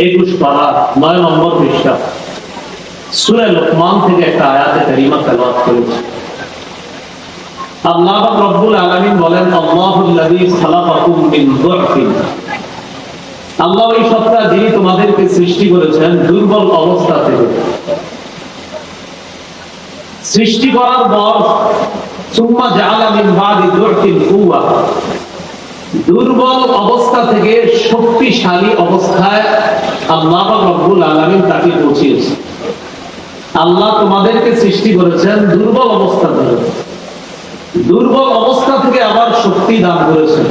21 পারা 9 নম্বর পৃষ্ঠা সূরা লোকমান থেকে একটা আয়াতে কারিমা তেলাওয়াত করেছি। আল্লাহ পাক রব্বুল আলামিন বলেন, আল্লাহুল্লাযী খালাকাকুম মিন দু'ফিন, আল্লাহ ওই সত্তা যিনি তোমাদেরকে সৃষ্টি করেছেন দুর্বল অবস্থা থেকে। সৃষ্টি করার পর সুম্মা জাআলা মিন বাদি দু'ফিন কুওয়া, দুর্বল অবস্থা থেকে শক্তিশালী অবস্থায় আল্লাহ পাক রব্বুল আলামিন তাকে পৌঁছিয়েছেন। আল্লাহ তোমাদেরকে সৃষ্টি করেছেন দুর্বল অবস্থা থেকে, দুর্বল অবস্থা থেকে আবার শক্তি দান করেছেন।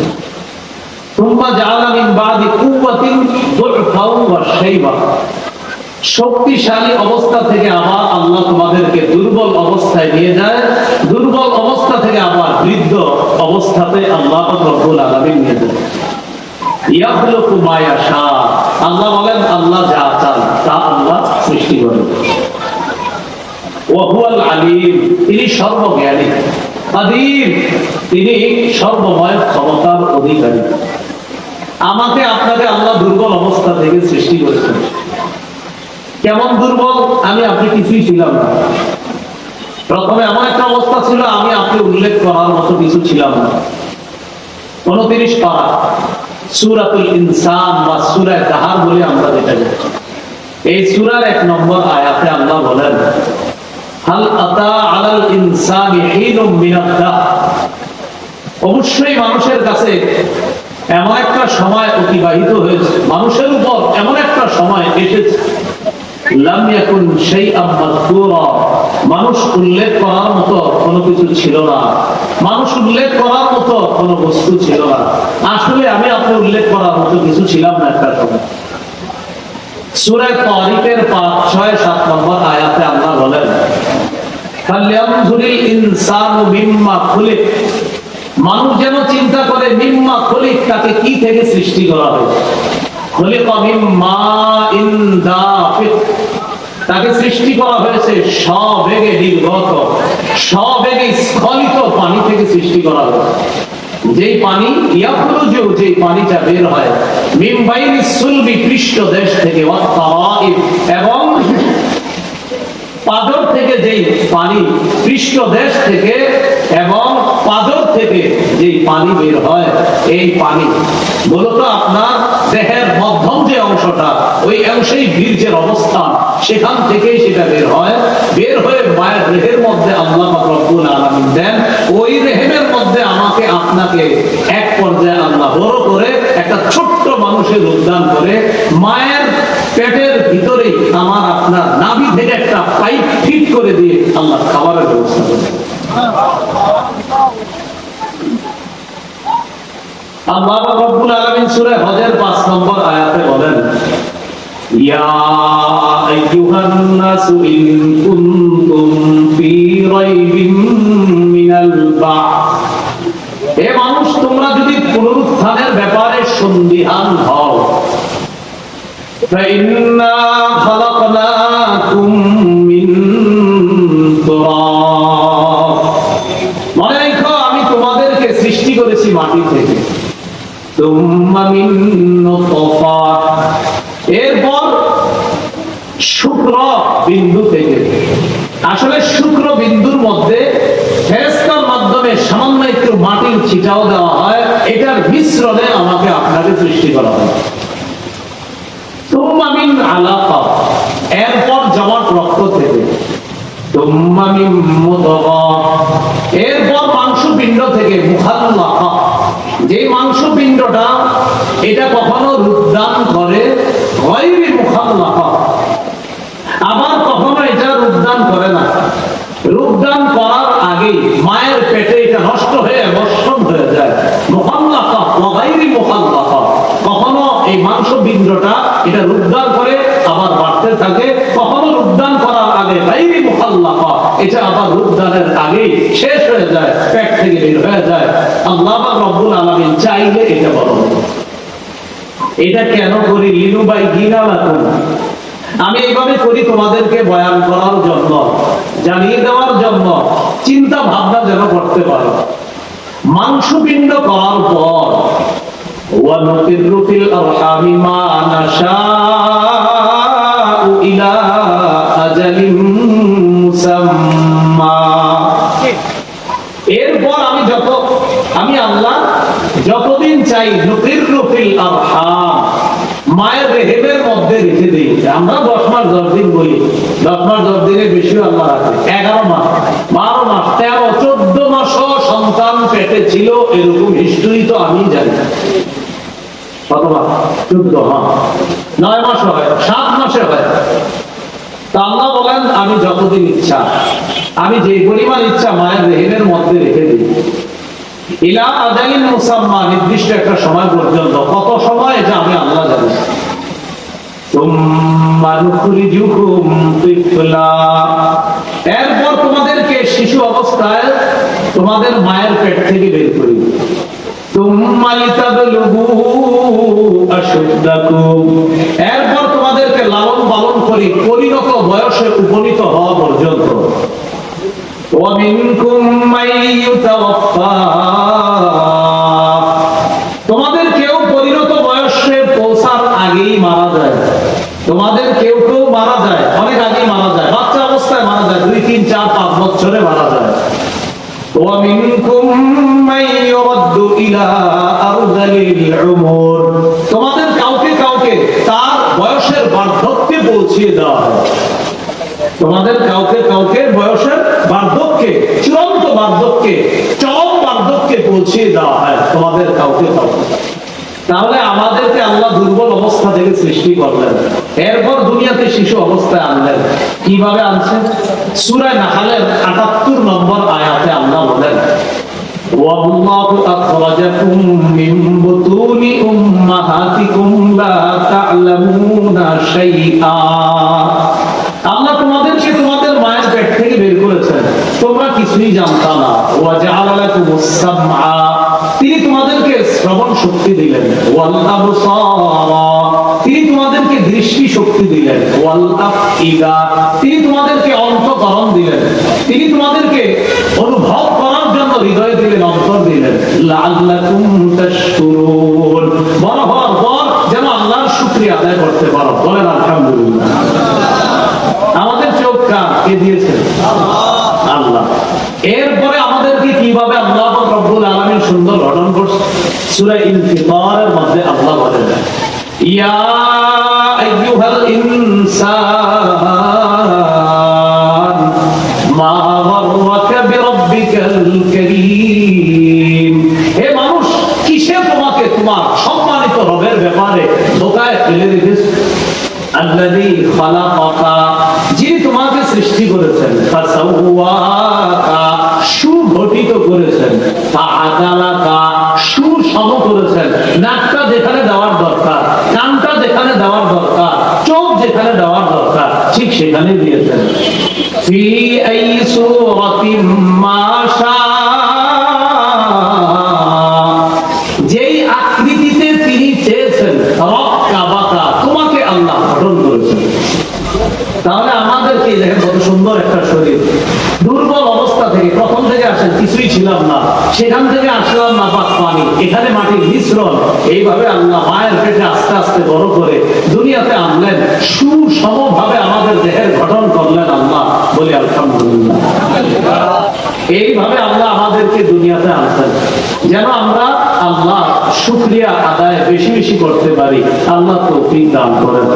সুম্মা জাআলা মিন বাদি কুওয়াতিন দু'ফাও ওয়া শাইবা, শক্তিশালী অবস্থা থেকে আবার আল্লাহ তোমাদেরকে দুর্বল অবস্থায় নিয়ে যায়, দুর্বল অবস্থা থেকে আবার বৃদ্ধ অবস্থাতে আল্লাহ পাক রব্বুল আলামিন নিয়ে যায়। ইয়াখলুকু মা ইয়াশা, আল্লাহ বলেন আল্লাহ যা চান তা আল্লাহ সৃষ্টি করেন। ওয়া হুয়াল আলিম, তিনি সর্বজ্ঞানী। কাদির, তিনি সর্বময় ক্ষমতার অধিকারী। আমাকে আপনাকে আল্লাহ দুর্বল অবস্থা থেকে সৃষ্টি করেছেন। কেমন দুর্বল? আমি আপনি কিছুই ছিলাম না। প্রথমে এমন একটা অবস্থা ছিল, আমি আপনি উল্লেখ করার মতো কিছু ছিলাম না। 29 পারা সূরাতুল ইনসান বা সূরা দাহার বলে আমরা যেটা জানি, এই সূরার 1 নম্বর আয়াতে আল্লাহ বলেন, হাল আতা আলাল ইনসানি হিনুম মিনাদ দাহর, অবশ্যই মানুষের কাছে এমন একটা সময় অতিবাহিত হয়েছে, মানুষের উপর এমন একটা সময় এসেছে, লাম ইয়াকুন শাইআম মাযকুরা, মানুষ উল্লেখ করার মতো কোনো কিছু ছিল না, মানুষ উল্লেখ করার মতো কোনো বস্তু ছিল না। আসলে আমি আপনি উল্লেখ করার মতো কিছু ছিলাম না একটা সময়। সূরা তারিকের 5, 6, 7 নম্বর আয়াতে আল্লাহ বলেন, ফালয়ানজুরিল ইনসানু মিম্মা খুলিক, মানুষ যেন চিন্তা করে মিম্মা খুলিক, তাকে কি থেকে সৃষ্টি করা হয়েছে। খুলিকা মিন মাইন দাফিক, তাকে সৃষ্টি করা হয়েছে সবেগে নির্গত, সবেগে স্খলিত পানি থেকে সৃষ্টি করা হয়েছে। যেই পানি ইয়াখরুজু, যেই পানিটা বের হয় মিন বাইনিস সুলবি, পৃষ্ঠদেশ থেকে, ওয়াত তারাইব, এবং পাদর থেকে যেই পানি, পৃষ্ঠদেশ থেকে এবং পাদর থেকে যেই পানি বের হয়, এই পানি মূলত আপনার দেহের মধ্যম যে অংশটা, ওই অংশেই বীর্যের অবস্থান, সেখান থেকেই সেটা বের হয়। বের হয়ে মায়ের রেহের মধ্যে আল্লাহ পাক রব্বুল আলামিন দেন, ওই রেহেমের মধ্যে আমাকে আপনাকে এক পর্যায়ে আল্লাহ বড় করে একটা ছোট্ট মানুষের উদ্যান করে মায়ের পেটের ভিতরেই আমার আপনার নাভি থেকে একটা পাইপ ফিট করে দিয়ে আল্লাহ খাবারের ব্যবস্থা করে। আল্লাহ রাব্বুল আলামিন সূরা হজের 5 নম্বর আয়াতে বলেন, ইয়া আইয়ুহান নাসু ইন কুনতুম ফি রাইবিন মিনাল বা'থ, হে মানুষ তোমরা যদি পুনরুত্থানের ব্যাপারে সন্দিহান হও, فإنا خلقناكم من تراب, মনে রেখো আমি তোমাদেরকে সৃষ্টি করেছি মাটি থেকে। তুম্মা মিন নুতফা, এরপর শুক্র বিন্দু থেকে। আসলে শুক্র বিন্দুর মধ্যে ফেরেশতার মাধ্যমে সামান্য একটু মাটির ছিটাও দেওয়া হয়, এটার মিশ্রণে আমাকে আপনাকে সৃষ্টি করা হয়। তুম্মা মিন আলাকা, এরপর জমাট রক্ত থেকে। তুম্মা মিন মুদগা, এরপর মাংসপিণ্ড থেকে। মুখাল্লাকা, যে মাংসপিণ্ডটা এটা কখনো রূপদান করে, গায়রি মুখাল্লাকা, আবার কখনো এটা রূপদান করে না। রূপদান করার আগে মায়ের পেটে এটা নষ্ট হয়ে বর্ষণ হয়ে যায়। মুখাল্লাকা ওয়া গায়রি মুখাল্লাকা, কখনো এই মাংসপিণ্ডটা এটা রূপদান করে আবার বাড়তে থাকে, কখনো রূপদান করার আগে গায়রি মুখাল্লাকা, এটা আবার রূপদানের আগে শেষ হয়ে যায়, পেট থেকে বের হয়ে যায়। আল্লাহ পাক রব্বুল আলামিন চাইলে এটা বড় হতো। এটা কেন করি? লিনুবাই গিনা লাকুম, আমি এইভাবে করি তোমাদেরকে বয়ান করার জন্য, জানিয়ে দেওয়ার জন্য, চিন্তা ভাবনা যেন করতে পারো। মাংসপিণ্ড করার পর ওয়া নুকিরু ফিল আরহামি মা নাশা মায়ের রেহেমের মধ্যে রেখে দিই। আমরা 10 মাস 10 দিন বলি, 10 মাস 10 দিনের বেশিও আল্লাহ রাখে। 11 মাস 12 মাস 13 14 মাসও সন্তান পেটে ছিল, এরকম হিস্ট্রি তো আমি জানি না। কত মাস? 14 মাস, 9 মাস হয়, 7 মাসে হয়। তা আল্লাহ বলেন আমি যতদিন ইচ্ছা, আমি যে পরিমাণ ইচ্ছা মায়ের রেহেমের মধ্যে রেখে দিই। ইলা আজালিন মুসাম্মা, নির্দিষ্ট একটা সময় পর্যন্ত। কত সময় এটা আমি আল্লাহ জানি। সুম্মা নুখরিজুকুম তিফলা, এরপর তোমাদেরকে শিশু অবস্থায় তোমাদের মায়ের পেট থেকে বের করি। সুম্মা লিতাবলুগু আশুদ্দাকুম, এরপর তোমাদেরকে লালন পালন করি পরিণত বয়সে উপনীত হওয়া পর্যন্ত। ومنكم من يتوفى, তোমাদের কেউ পরিণত বয়সে পৌঁছার আগেই মারা যায়। তোমাদের কেউ কেউ মারা যায় অনেক আগেই মারা যায়, বাচ্চা অবস্থায় মারা যায়, 2, 3, 4, 5 বছরে মারা যায়। ومنكم من يرد إلى أرذل العمر, তোমাদের কাউকে কাউকে তার বয়সের বার্ধক্যে পৌঁছিয়ে দেওয়া হয়। তোমাদের কাউকে কাউকে বয়সের বার্ধক্যে, চূড়ান্ত বার্ধক্যে, চরম বার্ধক্যে পৌঁছিয়ে দেওয়া হয় তোমাদের কাউকে কাউকে। তাহলে আমাদেরকে আল্লাহ দুর্বল অবস্থা থেকে সৃষ্টি করলেন, এরপর দুনিয়াতে শিশু অবস্থায় আনলেন। কিভাবে আনছেন? সূরা নাহলের ৭৮ নম্বর আয়াতে আল্লাহ বলেন, ওয়াল্লাহু আখরাজাকুম মিন বুতুনি উম্মাহাতিকুম লা তা'লামুনা শাইআ, আল্লাহ তোমাদেরকে তোমাদের মায়ের পেট থেকে বের করেছেন, তোমরা কিছুই জানতা না। ওয়া জাআলা লাকুমুস সামআ, তিনি তোমাদেরকে শ্রবণ শক্তি দিলেন। ওয়াল আবসারা, তিনি তোমাদেরকে দৃষ্টি শক্তি দিলেন। ওয়াল আফইদা, তিনি তোমাদেরকে অন্তঃকরণ দিলেন। তিনি তোমাদেরকে অনুভব করার জন্য হৃদয় দিলেন, অন্তর দিলেন। লাআল্লাকুম তাশকুরুন, বড় হওয়ার পর যেন আল্লাহর শুকরিয়া আদায় করতে পারো। বলেন আলহামদুলিল্লাহ। আমাদের চোখ কান কে দিয়েছেন? আল্লাহ। এরপরে আমাদেরকে কিভাবে আল্লাহ রব্বুল আলামিন সুন্দর গঠন করছে, সূরা ইনফিতারের মধ্যে আল্লাহ বলেন, ইয়া আইয়ুহাল ইনসান মা গাররাকা বিরাব্বিকাল কারীম, হে মানুষ কিসে তোমাকে তোমার সম্মানিত রবের ব্যাপারে ধোঁকায় ফেলে রেখেছে? আল্লাযী খালাকাকা, যিনি তোমাকে সৃষ্টি করেছেন। ফাসাওয়াকা, সুগঠিত করেছেন। ফাআদালাকা, সুসম করেছেন। নাকটা যেখানে দেওয়ার দরকার, কানটা যেখানে দেওয়ার দরকার, চোখ যেখানে দেওয়ার দরকার, ঠিক সেখানে দিয়েছেন। ফি আই সূরাতিন মা শাআ, যেই আকৃতিতে তিনি চেয়েছেন। রক্কাবাকা, তোমাকে আল্লাহ গঠন করেছেন। তাহলে আমাদেরকে দেখেন কত সুন্দর একটা শরীর, দুর্বল অবস্থা থেকে, প্রথম থেকে আসেন কিছুই ছিলাম না, সেখান থেকে আসলাম নাপাক পানি, এখানে মাটির মিশ্রণ, এইভাবে আল্লাহ মায়ের পেটে আস্তে আস্তে বড় করে দুনিয়াতে আনলেন, সুসমভাবে আমাদের দেহের গঠন করলেন আল্লাহ। বলি আলহামদুলিল্লাহ। এইভাবে আল্লাহ আমাদেরকে দুনিয়াতে আনছেন যেন আমরা আল্লাহ শুকরিয়া আদায় বেশি বেশি করতে পারি। আল্লাহ তৌফিক দান করেন।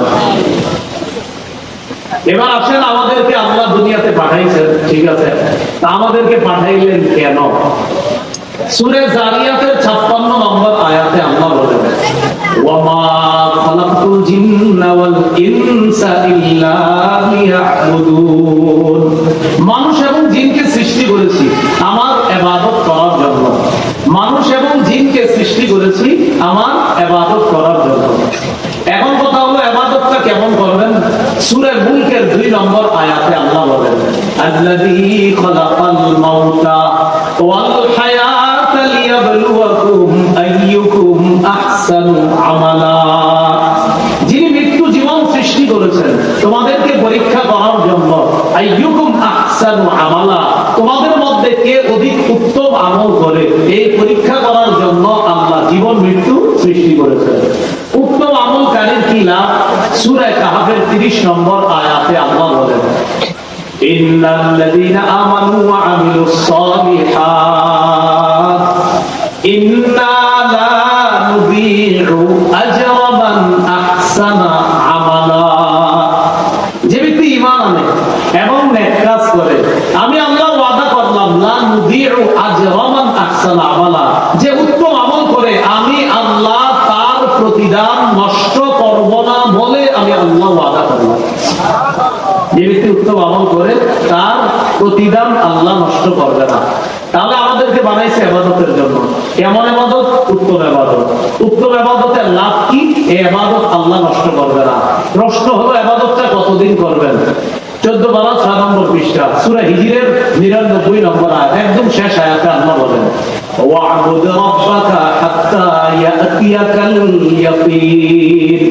এবার আসেন, আমাদেরকে আল্লাহ দুনিয়াতে পাঠাইছেন, ঠিক আছে, তা আমাদেরকে পাঠাইলেন কেন? সূরা জারিয়াতের ৫৬ নম্বর আয়াতে আল্লাহ বলেন, ওয়ামা খালাকতুল জিন্না ওয়াল ইনসা ইল্লা লিয়াবুদুন, মানুষ এবং জিনকে সৃষ্টি করেছি আমার ইবাদত করার জন্য। মানুষ এবং জিনকে সৃষ্টি করেছি আমার ইবাদত করার জন্য। এখন কথা হলো ইবাদতটা কেমন করবেন? সূরা মুলকের 2 নম্বর আয়াতে আল্লাহ বলেন, আল্লাযী খালাকাল মাউতা ওয়াল হায়াতা লিয়াবলুয়াকুম আইয়ুকুম আহসানু আমালা, যিনি মৃত্যু জীবন সৃষ্টি করেছেন তোমাদেরকে পরীক্ষা করার জন্য। আইয়ুকুম আহসানু আমালা, তোমাদের মধ্যে কে অধিক উত্তম আমল করে, এই পরীক্ষা করার জন্য আল্লাহ জীবন মৃত্যু সৃষ্টি করেছেন। উত্তম আমলকারীর কি লাভ? সূরা কাহফের 30 নম্বর আয়াতে আল্লাহ বলেন, ইন্নাল্লাযীনা আমানু ওয়া আমিলুস সালিহাত ইন্না লা নুযীউ আজরা মান আহসানা আমালা, যে ব্যক্তি ঈমান আনে এবং নেক কাজ করে, আমি আল্লাহ ওয়াদা করলাম লা নুদিউ আজরা মান আহসানা আমালা, যে উত্তম আমল করে আমি আল্লাহ তার প্রতিদান নষ্ট করব না বলে আমি আল্লাহ ওয়াদা করলাম। যে ব্যক্তি উত্তম আমল করে তার প্রতিদান আল্লাহ নষ্ট করবে না। তাহলে আমাদেরকে বানাইছে ইবাদতের জন্য। কেমন ইবাদত? উত্তম ইবাদত। উত্তম ইবাদতের লাভ কি? এই ইবাদত আল্লাহ নষ্ট করবে না। প্রশ্ন হলো ইবাদতটা কতদিন করবেন? 14 পারা 6 নম্বর পৃষ্ঠা সূরা হিজরের 99 নম্বর আয়াত, একদম শেষ আয়াতে আল্লাহ বলেন ওয়া'বুদ রাব্বাকা হাত্তা ইয়াতিয়াকাল ইয়াকিন,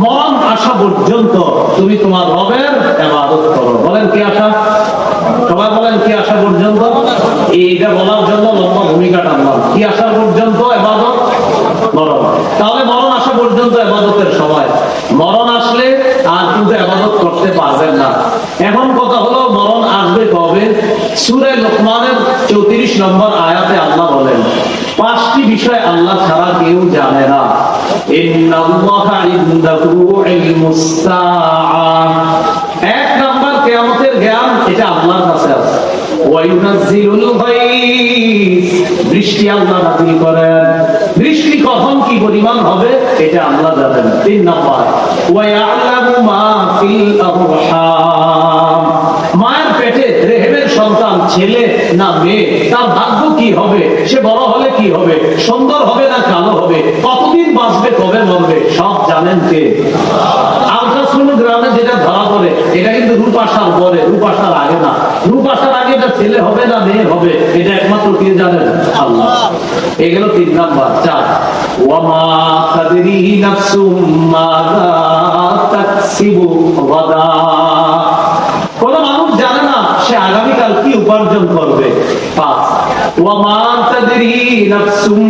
মরণ আসা পর্যন্ত তুমি তোমার রবের ইবাদত করো। বলেন কি আসা? সবাই বলেন কি আসা পর্যন্ত? এইটা বলার জন্য লম্বা ভূমিকা টানলাম। কি আসা পর্যন্ত ইবাদত? মরণ। তাহলে মরণ আসা পর্যন্ত ইবাদতের সময়। মরণ আসলে আর কিন্তু ইবাদত করতে পারবেন না। এখন কথা হলো মরণ আসবে কবে? সূরা লোকমানের 34 নম্বর আয়াতে আল্লাহ বলেন 5টি বিষয় আল্লাহ ছাড়া কেউ জানে না। ইন্নাল্লাহা ইনদাহু ইলমুস সাআ, 1 নাম্বার কিয়ামতের জ্ঞান, এটা আল্লাহর কাছে আছে। ওয়ায়ুনাজ্জিলুল গায়স, বৃষ্টি আল্লাহ নাযিল করেন। বৃষ্টি কখন কি পরিমাণ হবে এটা আল্লাহ জানেন। 3 নাম্বার ওয়ায়ালামু মা ফিল আরহাম, মায়ের পেটে রেহেমের সন্তান ছেলে না মেয়ে তার ভাগ্য কি হবে, সে বড় হলে কি হবে, সুন্দর হবে না কালো হবে, কতদিন বাঁচবে, কবে মরবে, সব জানেন কে? আলট্রাসোনোগ্রামে যেটা ধরা পড়ে এটা কিন্তু রূপ আসার পরে, রূপ আসার আগে না। রূপ আসার আগে এটা ছেলে হবে না মেয়ে হবে এটা একমাত্র কে জানেন? আল্লাহ। এগুলো 3 নাম্বার। 4 ওয়ামা তাদরি নাফসুম মাযা তাকসিবু গাদা, কোন মানুষ জানে না সে আগামীকাল কি উপার্জন করবে। 5 ওয়ামা তাদরি নাফসুম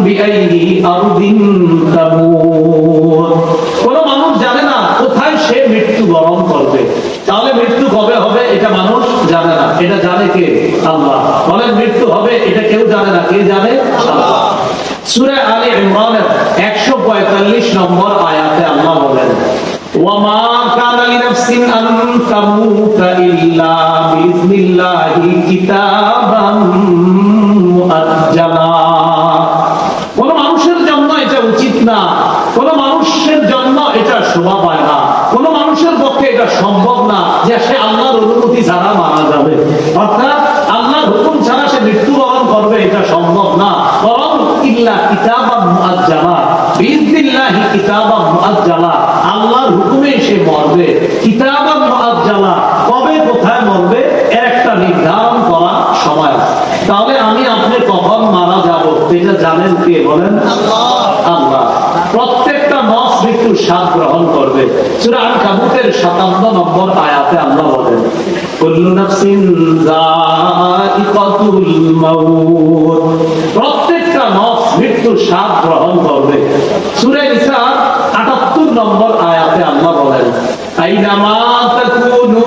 বিআইয়ি আরদিন তামুত, কোন মানুষ জানে না কোথায় সে মৃত্যুবরণ করবে। তাহলে মৃত্যু কবে হবে এটা মানুষ জানে না, এটা জানে কে? আল্লাহ। বলেন মৃত্যু হবে এটা কেউ জানে না, কে জানে? আল্লাহ। সূরা আলে ইমরানের 145 নম্বর আয়াতে আল্লাহ বলেন ওয়ামা কানা লিনাফসিন আন তামুতা ইল্লা বিইذনিল্লাহি কিতাবাম মুআজ্জালা, কোন মানুষের জন্য এটা উচিত না, কোন মানুষের জন্য এটা শোভা পায় না, কোন মানুষের পক্ষে এটা সম্ভব না যে সে আল্লাহর অনুমতি ছাড়া মারা যাবে। অর্থাৎ আল্লাহর হুকুম ছাড়া সে মৃত্যুবরণ করবে এটা সম্ভব না। বরং ইল্লা কিতাবাম মুআজ্জালা, বিইذনিল্লাহি কিতাবাম মুআজ্জালা, আল্লাহর হুকুমে সে মরবে। কিতাবাম মুআজ্জালা, কবে কোথায় মরবে এর একটা নির্ধারণ করা সময়। তাহলে আমি আপনি কখন মারা যাব এটা জানেন কে? বলেন আল্লাহ। প্রত্যেকটা নফস মৃত্যুর স্বাদ গ্রহণ করবে। সূরা আনকাবুতের 57 নম্বর আয়াতে আল্লাহ বলেন কুল্লু নাফসিন যায়িকাতুল মাউত, প্রত্যেকটা নফস মৃত্যুর স্বাদ গ্রহণ করবে। সূরা নিসার 78 নম্বর আয়াতে আল্লাহ বলেন আইনামা তাকুনু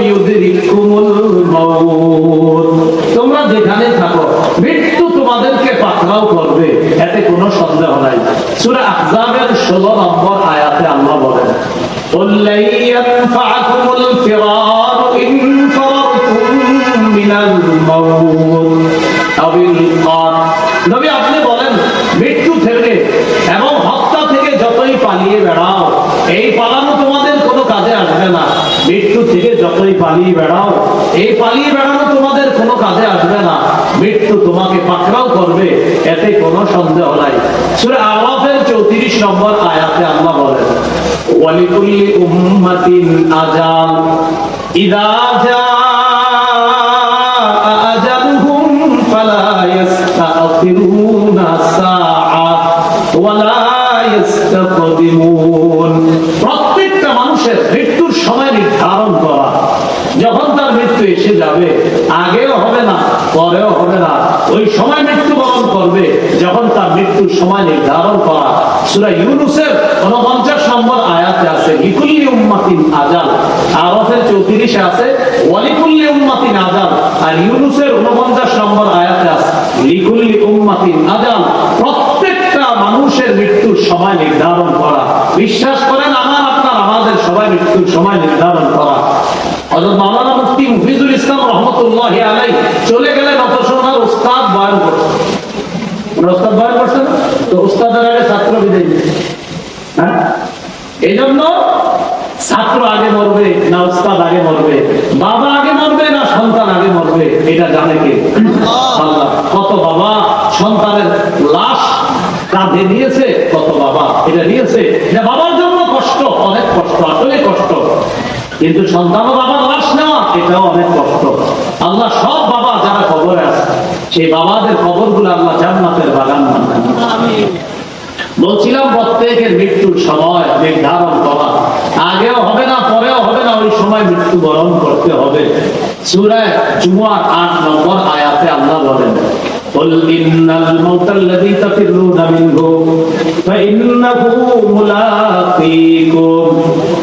ইউদরিকুমুল মাউত, তোমরা যেখানে থাকো মৃত্যু তোমাদেরকে পাকড়াও করবে, এতে কোনো সন্দেহ নাই। সূরা আহজাবের 16 নম্বর আয়াতে আল্লাহ বলেন قل لن ينفعكم الفرار إن فررتم من الموت أو القتل, নবী আপনি বলেন মৃত্যু থেকে এবং হত্যা থেকে যতই পালিয়ে বেড়াও এই পালানো তোমাদের কোনো কাজে আসবে না। মৃত্যু থেকে যতই পালিয়ে বেড়াও এই পালিয়ে বেড়ানো তোমাদের কোনো কাজে আসবে না। মৃত্যু তোমাকে পাকড়াও করবে, এতে কোনো সন্দেহ নাই। সূরা আরাফের 34 নম্বর আয়াতে আল্লাহ বলেন ওয়ালিকুল্লি উম্মাতিন আজাল ইযা জাআ আজালুহুম ফালা ইস্তাখিরুনা সাআ ওয়ালা ইস্তাকদিমুন, প্রত্যেকটা মানুষের মৃত্যুর সময় নির্ধারণ করা। যখন তার মৃত্যু এসে যাবে আগেও হবে না পরেও হবে না, ওই সময় মৃত্যুবরণ করবে যখন তার মৃত্যুর সময় নির্ধারণ করা। সূরা ইউনূসের 49 নম্বর আয়াতে আছে লিকুল্লি উম্মাতিন আজাল, আরাফের 34 আছে ওয়ালিকুল্লি উম্মাতিন আজাল, আর ইউনূসের 49 নম্বর আয়াতে আছে লিকুল্লি উম্মাতিন আজাল, প্রত্যেকটা মানুষের মৃত্যুর সময় নির্ধারণ করা। বিশ্বাস করেন আমাদের সবাই মৃত্যুর সময় নির্ধারণ করা। হযরত মাওলানা মুফতি মুফিজুল ইসলাম রাহমাতুল্লাহি আলাইহি চলে গেলেন, অথচ ওনার উস্তাদ বয়ান করছেন। উস্তাদ বয়ান করছেন তো উস্তাদের আগে ছাত্র বিদায় দিচ্ছে। হ্যাঁ, এই জন্য ছাত্র আগে মরবে না উস্তাদ আগে মরবে, বাবা আগে মরবে না সন্তান আগে মরবে, এটা জানে কে? আল্লাহ। কত বাবা সন্তানের লাশ কাঁধে নিয়েছে, কত বাবা এটা নিয়েছে, যে বাবার জন্য কষ্ট, অনেক কষ্ট, আসলে কষ্ট, কিন্তু সন্তান ও বাবার লাশ নেওয়া এটাও অনেক কষ্ট। আল্লাহ সব বাবা যারা কবরে আছে সেই বাবাদের কবরগুলো আল্লাহ জান্নাতের বাগান বানান। বলছিলাম প্রত্যেকের মৃত্যুর সময় নির্ধারণ করা, আগেও হবে না পরেও হবে না, ওই সময় মৃত্যুবরণ করতে হবে। সূরা জুমুয়ার 8 নম্বর আয়াতে আল্লাহ বলেন, قل إن الموت الذي تفرون منه فإنه ملاقيكم।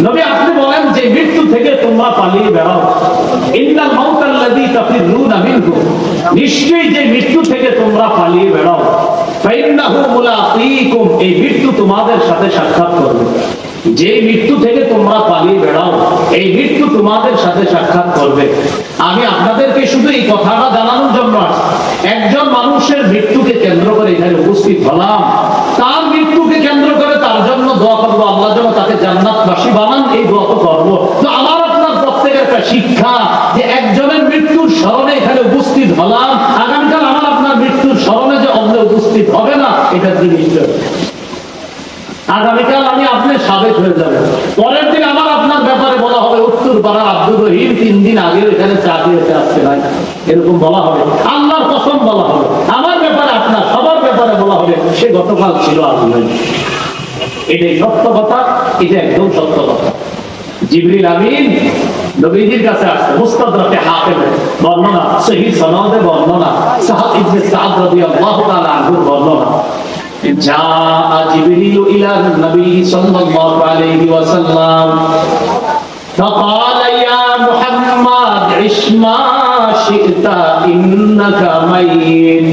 নবী আপনি বলেন যে মৃত্যু থেকে তোমরা পালিয়ে বেড়াও। ইন্নাল মাউতাল্লাযী তাফিরুনা মিনহু, নিশ্চয়ই যে মৃত্যু থেকে তোমরা পালিয়ে বেড়াও, ফাইন্নাহু মুলাকীকুম, এই মৃত্যু তোমাদের সাথে সাক্ষাৎ করবে। যে মৃত্যু থেকে তোমরা পালিয়ে বেড়াও এই মৃত্যু তোমাদের সাথে সাক্ষাৎ করবে। আমি আপনাদেরকে শুধু এই কথাটা জানানোর জন্য একজন মানুষের মৃত্যুকে কেন্দ্র করে এখানে উপস্থিত হলাম। তার মৃত্যুকে কেন্দ্র করে তার জন্য দোয়া করবো, আল্লাহ যেন তাকে জান্নাতবাসী বানান, এই দোয়া তো করবো। তো আমার আপনার প্রত্যেকের একটা শিক্ষা যে একজনের মৃত্যুর স্মরণে এখানে উপস্থিত হলাম, আগামীকাল আমার আপনার মৃত্যুর স্মরণে যে অন্য উপস্থিত হবে না, এটা জিনিস। আগামীকাল আমি আপনি সাবেক হয়ে যাবে, পরের দিন আমার আপনার ব্যাপারে বলা হবে উত্তর পাড়ার আব্দুর রহিম 3 দিন আগে এখানে চা দিয়েছে আসছে নাই, এরকম বলা হবে। আল্লাহর কসম বলা হবে, আমার ব্যাপারে আপনার সবার ব্যাপারে বলা হবে সে গতকাল ছিল আজ নাই। এটাই সত্য কথা, এটা একদম সত্য কথা। জিবরিল আমিন নবীজির কাছে আসছে, মুস্তাদরাকে হাকিমে বর্ণনা, সহিহ সনদে বর্ণনা, সাহাব ইবনে সাদ রাদিয়াল্লাহু তাআলা আনহু বর্ণনা, جاء جبريل إلى النبي صلى الله عليه وسلم فقال يا محمد عش ما شئت إنك ميت।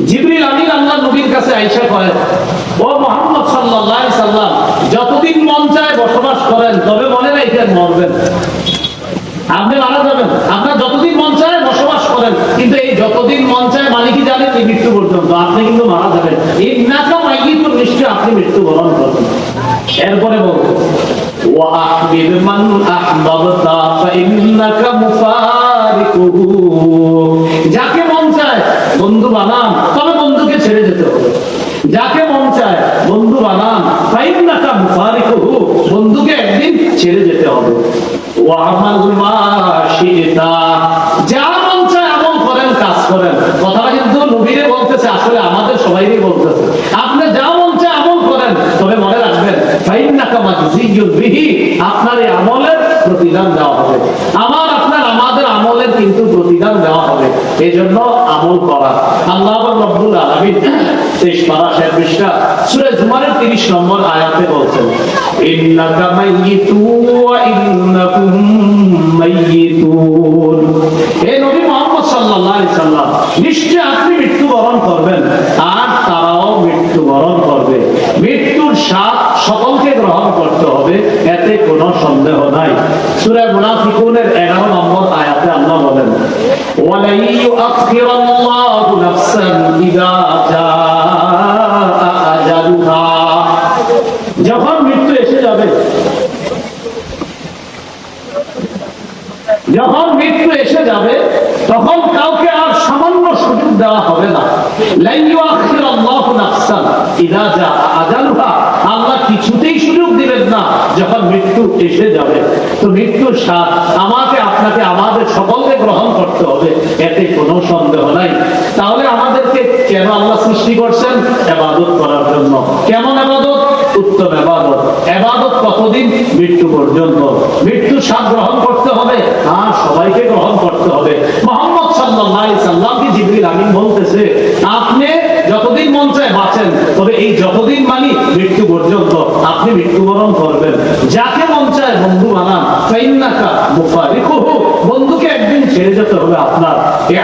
জিবরিল আমিন আল্লাহ নবীর কাছে আয়েশা করেন, ও মুহাম্মদ সাল্লাল্লাহু আলাইহি সাল্লাম, যতদিন মন চায় বসবাস করেন, তবে মনে রাখবেন মরবেন, আপনি মারা যাবেন। আপনার যতদিন মন চায় বসবাস করেন, কিন্তু এই যতদিন মন চায় মানে কি জানেন, এই মৃত্যু পর্যন্ত আপনি কিন্তু মারা যাবেন। ইন্নাকা মাইয়িতুন, নিশ্চয় আপনি মৃত্যুবরণ করবেন। এরপরে বলবেন ওয়া আহবিব মান আহবাবতা ফাইন্নাকা মুফারিকুহু, যাকে মন চায় বন্ধু বানান, তবে বন্ধুকে ছেড়ে যেতে হবে। যাকে মন চায় বন্ধু বানান, ফাইন্নাকা মুফারিকুহু, বন্ধুকে একদিন ছেড়ে যেতে হবে। ওয়ামাল মা শিতা, যা মন চায় আমল করেন, কাজ করেন। কথাটা কিন্তু নবীরে বলতেছে, আসলে আমাদের সবাইকে বলতেছে, আপনি যা মন চায় আমল করেন, তবে মনে রাখবেন ফাইন্নাকা মাজজিয়ুন বিহি, আপনার এই আমলের প্রতিদান দেওয়া হবে। আপনার আমাদের আমলের কিন্তু প্রতিদান দেওয়া হবে। এই জন্য আমল করা। আল্লাহ রাব্বুল আলামিন 23 পারা 6 পৃষ্ঠা সূরা জুমারের 30 নম্বর আয়াতে বলছেন, ইন্নাকা মাইয়িতুন ওয়া ইন্নাকুম মাইয়িতুন। হে নবী মুহাম্মদ সাল্লাল্লাহু আলাইহি সাল্লাম, নিশ্চয় আপনি মৃত্যুবরণ করবেন আর তারাও মৃত্যুবরণ করবে। মৃত্যুর স্বাদ সকলকে গ্রহণ করতে হবে, এতে কোনো সন্দেহ নাই। সূরা মুনাফিকুনের 11 নম্বর আয়াতে আল্লাহ বলেন, ওয়ালা ইউআখিরুল্লাহু নাফসান ইযা জাআ আজালুহা, যখন মৃত্যু এসে যাবে, যখন মৃত্যু এসে যাবে তখন কাউকে আর সামান্য সুযোগ দেওয়া হবে না। লা ইউআখিরুল্লাহু নাফসান ইযা জাআ আজালুহা, আল্লাহ কিছুতেই সুযোগ দিবেন না যখন মৃত্যু এসে যাবে। তো মৃত্যুর স্বাদ আমাকে আপনাকে আমাদের সকলকে গ্রহণ করতে হবে, এতে কোনো সন্দেহ নাই। তাহলে আমাদেরকে কেন আল্লাহ সৃষ্টি করছেন? ইবাদত করার জন্য। কেমন ইবাদত? উত্তম ইবাদত। ইবাদত কতদিন? মৃত্যু পর্যন্ত। মৃত্যুর স্বাদ গ্রহণ করতে হবে আর সবাইকে গ্রহণ করতে হবে। মুহাম্মদ সাল্লাল্লাহু আলাইহি সাল্লামকে জিবরিল আমিন বলতেছে, আপনি যতদিন মন চায় বাঁচেন, তবে এই যতদিন মানে মৃত্যু পর্যন্ত আপনি মৃত্যুবরণ করবেন। যাকে মন চায় বন্ধু বানান, ফাইন্নাকা মুফারিকুহু, বন্ধুকে একদিন ছেড়ে যেতে হবে আপনার।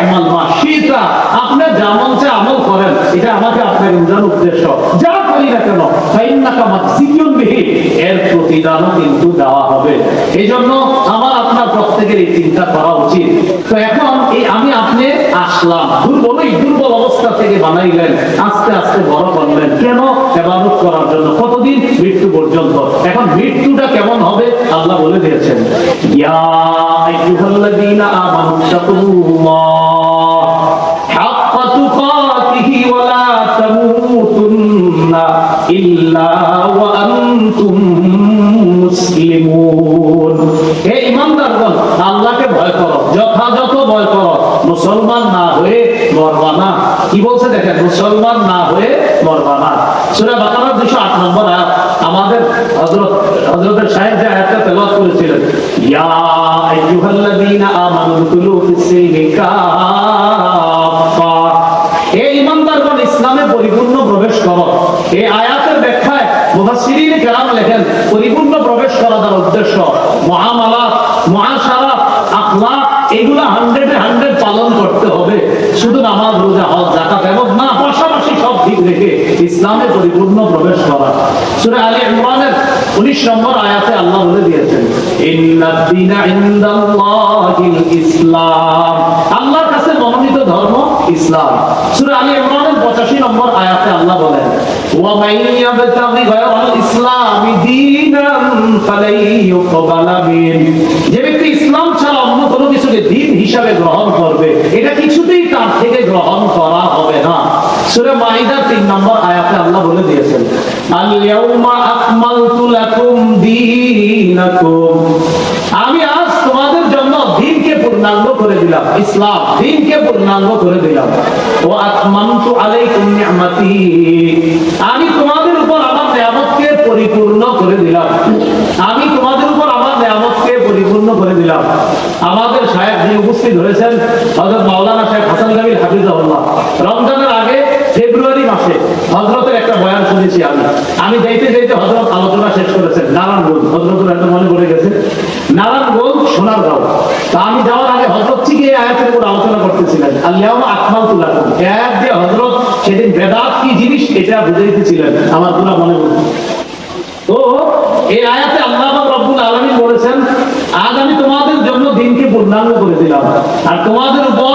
আমাল মা শিতা, আপনি যা মন চায় আমল করেন, এটা আমাকে আপনার ইনজার উদ্দেশ্য। যা করি না কেন ফাইন্নাকা মাকসিয়ুন বিহি, এর প্রতিদানও কিন্তু দেওয়া হবে। এই জন্য আমার আপনার প্রত্যেকের এই চিন্তা করা উচিত। তো এখন এই আমি আপনি আসলাম দুর্বল অবস্থা থেকে বানাইলেন, আস্তে আস্তে বড় করলেন কেন? ইবাদত করার জন্য। কতদিন? মৃত্যু পর্যন্ত। এখন মৃত্যুটা কেমন হবে আল্লাহ বলে দিয়েছেন, ইয়া আইয়ুহাল্লাযীনা আমানু তাকুল্লাহ হাক্কা তুকাতিহি ওয়া লা তামুতুন্না ইল্লা ওয়া আনতুম মুসলিমুন। হে ঈমানদারগণ, আল্লাহকে ভয় করো, যথাযথ ভয় করো। মুসলমান না হয়ে মরবা না। কি বলছে দেখেন, মুসলমান না হয়ে মরবা না। সূরা বাকারার 208 নম্বর আয়াত। আমাদের হযরতের সাহেব যে আয়াতটা তেলাওয়াত করেছিলেন, ইয়া আইয়ুহাল্লাযীনা আমানু দুখুলু ফিস-সিলমি কাফা, হে ঈমানদারগণ ইসলামে পরিপূর্ণ প্রবেশ করো। এই আয়াতের ব্যাখ্যায় মুফাসসিরিন কেরাম লেখেন, পরিপূর্ণ প্রবেশ করার উদ্দেশ্য মুআমালাত, মুআশারাত, আখলাক এগুলা 100 পালন করতে হবে। শুধু নামাজ, রোজা, হজ, যাকাত এবং না, পাশাপাশি সব ঠিক রেখে ইসলামে পরিপূর্ণ প্রবেশ করা। সূরা আলে ইমরানের 19 নম্বর আয়াতে আল্লাহ বলে দিয়েছেন, ইন্নাদ দীনা ইনদাল্লাহিল ইসলাম, আল্লাহর কাছে মনোনীত ধর্ম ইসলাম। সূরা আলে ইমরানের 85 নম্বর আয়াতে আল্লাহ বলেন, ওয়া মান ইয়াবতাগি গায়রাল ইসলামি দীনান ফালাই ইউকবালা মিন, যে ব্যক্তি ইসলাম ছাড়া অন্য কোনো কিছুকে দ্বীন হিসাবে গ্রহণ করবে, এটা কিছুতেই তার থেকে গ্রহণ করা হবে না। সূরা মাইদার 3 নম্বর আয়াতে আল্লাহ বলে দিয়েছেন, আল ইয়াউমা আকমালতু লাকুম দীনাকুম, আমি আজ তোমাদের জন্য দ্বীনকে পূর্ণাঙ্গ করে দিলাম, ইসলাম দ্বীনকে পূর্ণাঙ্গ করে দিলাম। ওয়া আতমামতু আলাইকুম নি'মাতি, আমি তোমাদের উপর আমার নিয়ামতকে পরিপূর্ণ করে দিলাম। আমি তোমাদের উপর আমার নিয়ামতকে পরিপূর্ণ করে দিলাম। আমাদের সাহেব যিনি উপস্থিত হয়েছেন, হযরত মাওলানা শেখ হাসান কামিল হাফিজাহুল্লাহ, রমজানের আগে ফেব্রুয়ারি মাসে হযরতের একটা বয়ান শুনেছি আমি যাইতে যাইতে হযরত আলোচনা শেষ করেছেন নারায়ণগঞ্জ। হযরতের একটা মনে পড়ে গেছে, নারায়ণগঞ্জ সোনারগাঁও। তা আমি যাওয়ার আগে হযরত ঠিক এই আয়াতের উপর আলোচনা করতেছিলেন, আল-ইয়াউমা আকমালতু লাকুম, এক যে হযরত সেদিন বেদাত কি জিনিস এটা বুঝাইতেছিলেন, আমার পুরো মনে পড়ে। তো এই আয়াতে আল্লাহ রাব্বুল আলামিন বলেছেন, আজ আমি তোমাদের জন্য দ্বীনকে পূর্ণাঙ্গ করে দিলাম আর তোমাদের উপর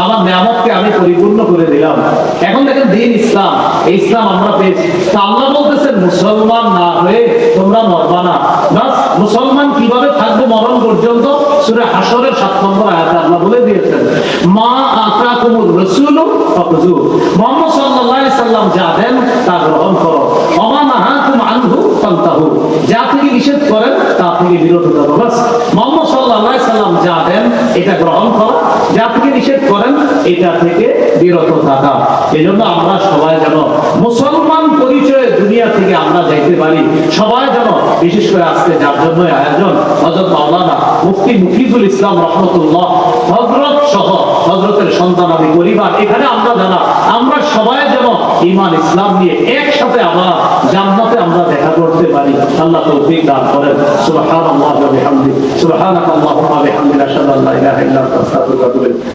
আমার নিয়ামতকে আমি পরিপূর্ণ করে দিলাম। এখন দেখেন দ্বীন ইসলাম, এই ইসলাম আমরা পেয়েছি। তো আল্লাহ বলতেছেন, মুসলমান না হয়ে তোমরা মরবা না। বাস মুসলমান কিভাবে থাকবো মরণ পর্যন্ত? সূরা হাশরের 7 নম্বর আয়াতে আল্লাহ বলে দিয়েছেন, মা আতাকুমুর রাসূলু ফাখুযু, মুহাম্মদ সাল্লাল্লাহু আলাইহি সাল্লাম যা দেন তা গ্রহণ করো। ওমা নাহাকুম আনহু ফান্তাহু, যা থেকে নিষেধ করেন তা থেকে বিরত থাকো। বাস মুহাম্মদ সাল্লাল্লাহু আলাইহি সাল্লাম যা দেন এটা গ্রহণ করো, যা থেকে নিষেধ করেন এটা থেকে বিরত থাকা। এজন্য আমরা সবাই যেন মুসলমান পরিচয়ে দুনিয়া থেকে আমরা যাইতে পারি। সবাই যেন, বিশেষ করে আজকে যার জন্য আয়োজন, হযরত মাওলানা মুফতি মুফিজুল ইসলাম রাহমাতুল্লাহ, হযরত সহ হযরতের সন্তানাদি পরিবার, এখানে আমরা যারা, আমরা সবাই যেন ঈমান ইসলাম নিয়ে একসাথে আমরা জান্নাতে আমরা দেখা করতে পারি। আল্লাহ তৌফিক দান করেন। সুবহানাল্লাহি ওয়া বিহামদিহি, সুবহানাকাল্লাহুম্মা ওয়া বিহামদিকা, আশহাদু আল্লা ইলাহা ইল্লা আনতা, আস্তাগফিরুকা ওয়া আতুবু ইলাইক।